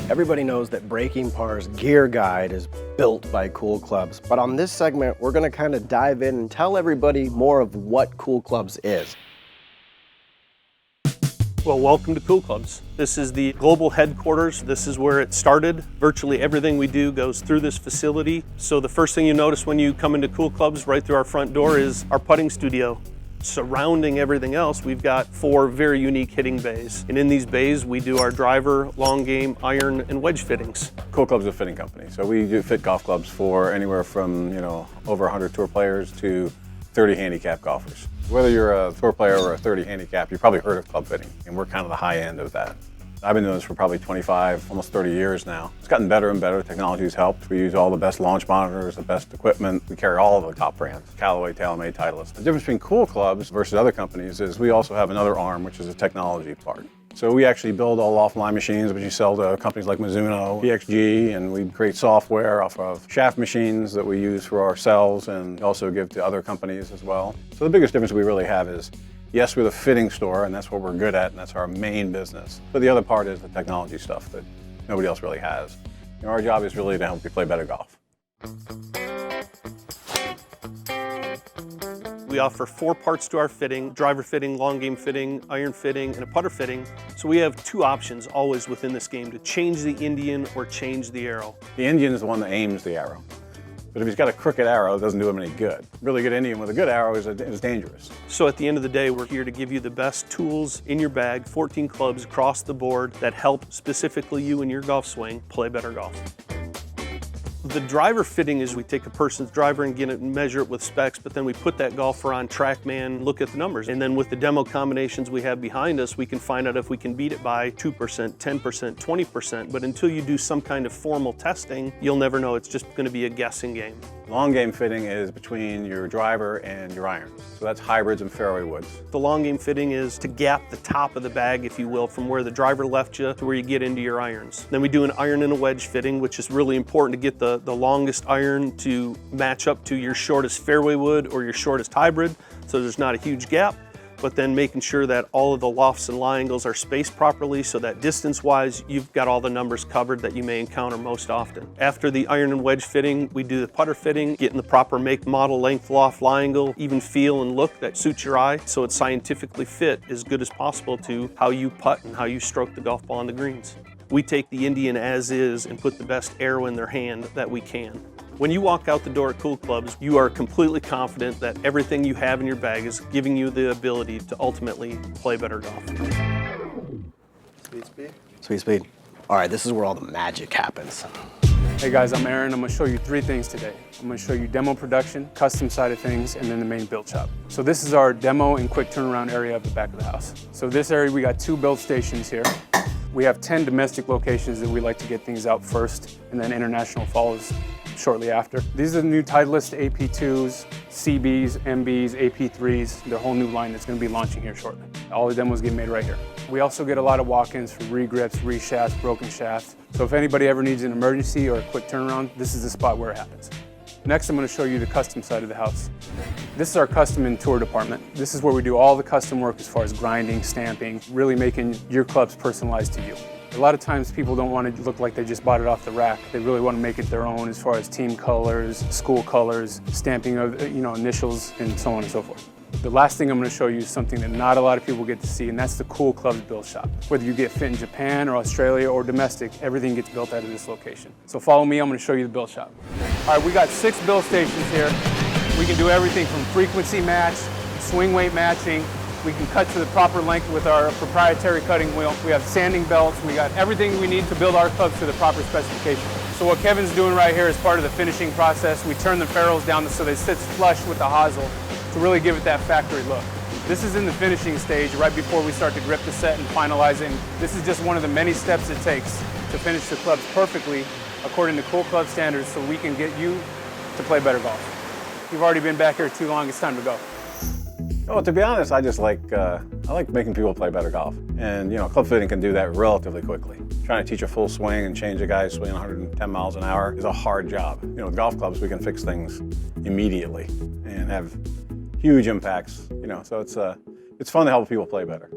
Everybody knows that Breaking Par's gear guide is built by Cool Clubs, but on this segment, we're gonna kind of dive in and tell everybody more of what Cool Clubs is. Well, welcome to Cool Clubs. This is the global headquarters. This is where it started. Virtually everything we do goes through this facility. So the first thing you notice when you come into Cool Clubs right through our front door is our putting studio. Surrounding everything else, we've got 4 very unique hitting bays. And in these bays, we do our driver, long game, iron, and wedge fittings. Cool Clubs is a fitting company. So we do fit golf clubs for anywhere from, over 100 tour players to 30 handicap golfers. Whether you're a tour player or a 30 handicap, you've probably heard of club fitting, and we're kind of the high end of that. I've been doing this for probably 25, almost 30 years now. It's gotten better and better. Technology's helped. We use all the best launch monitors, the best equipment. We carry all of the top brands, Callaway, TaylorMade, Titleist. The difference between Cool Clubs versus other companies is we also have another arm, which is a technology part. So we actually build all offline machines, which you sell to companies like Mizuno, PXG, and we create software off of shaft machines that we use for ourselves and also give to other companies as well. So the biggest difference we really have is, yes, we're the fitting store, and that's what we're good at, and that's our main business. But the other part is the technology stuff that nobody else really has. Our job is really to help you play better golf. We offer 4 parts to our fitting: driver fitting, long game fitting, iron fitting, and a putter fitting. So we have 2 options always within this game: to change the Indian or change the arrow. The Indian is the one that aims the arrow. But if he's got a crooked arrow, it doesn't do him any good. Really good Indian with a good arrow is dangerous. So at the end of the day, we're here to give you the best tools in your bag, 14 clubs across the board that help specifically you in your golf swing play better golf. The driver fitting is we take a person's driver and get it and measure it with specs, but then we put that golfer on TrackMan, look at the numbers. And then with the demo combinations we have behind us, we can find out if we can beat it by 2%, 10%, 20%. But until you do some kind of formal testing, you'll never know. It's just gonna be a guessing game. Long game fitting is between your driver and your iron. So that's hybrids and fairway woods. The long game fitting is to gap the top of the bag, if you will, from where the driver left you to where you get into your irons. Then we do an iron and a wedge fitting, which is really important to get the longest iron to match up to your shortest fairway wood or your shortest hybrid, so there's not a huge gap. But then making sure that all of the lofts and lie angles are spaced properly so that distance-wise, you've got all the numbers covered that you may encounter most often. After the iron and wedge fitting, we do the putter fitting, getting the proper make, model, length, loft, lie angle, even feel and look that suits your eye, so it's scientifically fit as good as possible to how you putt and how you stroke the golf ball on the greens. We take the Indian as is and put the best arrow in their hand that we can. When you walk out the door at Cool Clubs, you are completely confident that everything you have in your bag is giving you the ability to ultimately play better golf. Sweet speed. Sweet speed. All right, this is where all the magic happens. Hey guys, I'm Aaron. I'm gonna show you 3 things today. I'm gonna show you demo production, custom side of things, and then the main build shop. So this is our demo and quick turnaround area of the back of the house. So this area, we got 2 build stations here. We have 10 domestic locations that we like to get things out first, and then international follows shortly after. These are the new Titleist AP2s, CBs, MBs, AP3s, their whole new line that's gonna be launching here shortly. All the demos get made right here. We also get a lot of walk-ins for re-grips, re-shafts, broken shafts. So if anybody ever needs an emergency or a quick turnaround, this is the spot where it happens. Next, I'm gonna show you the custom side of the house. This is our custom and tour department. This is where we do all the custom work as far as grinding, stamping, really making your clubs personalized to you. A lot of times people don't want to look like they just bought it off the rack. They really want to make it their own as far as team colors, school colors, stamping of initials, and so on and so forth. The last thing I'm going to show you is something that not a lot of people get to see, and that's the Cool Clubs build shop. Whether you get fit in Japan or Australia or domestic, everything gets built out of this location. So follow me, I'm going to show you the build shop. All right, we got 6 build stations here. We can do everything from frequency match, swing weight matching. We can cut to the proper length with our proprietary cutting wheel. We have sanding belts. We got everything we need to build our clubs to the proper specification. So what Kevin's doing right here is part of the finishing process. We turn the ferrules down so they sit flush with the hosel to really give it that factory look. This is in the finishing stage right before we start to grip the set and finalize it. And this is just one of the many steps it takes to finish the clubs perfectly according to Cool Club standards so we can get you to play better golf. You've already been back here too long, it's time to go. Well, to be honest, I like making people play better golf. And, club fitting can do that relatively quickly. Trying to teach a full swing and change a guy's swing 110 miles an hour is a hard job. With golf clubs, we can fix things immediately and have huge impacts, so it's fun to help people play better.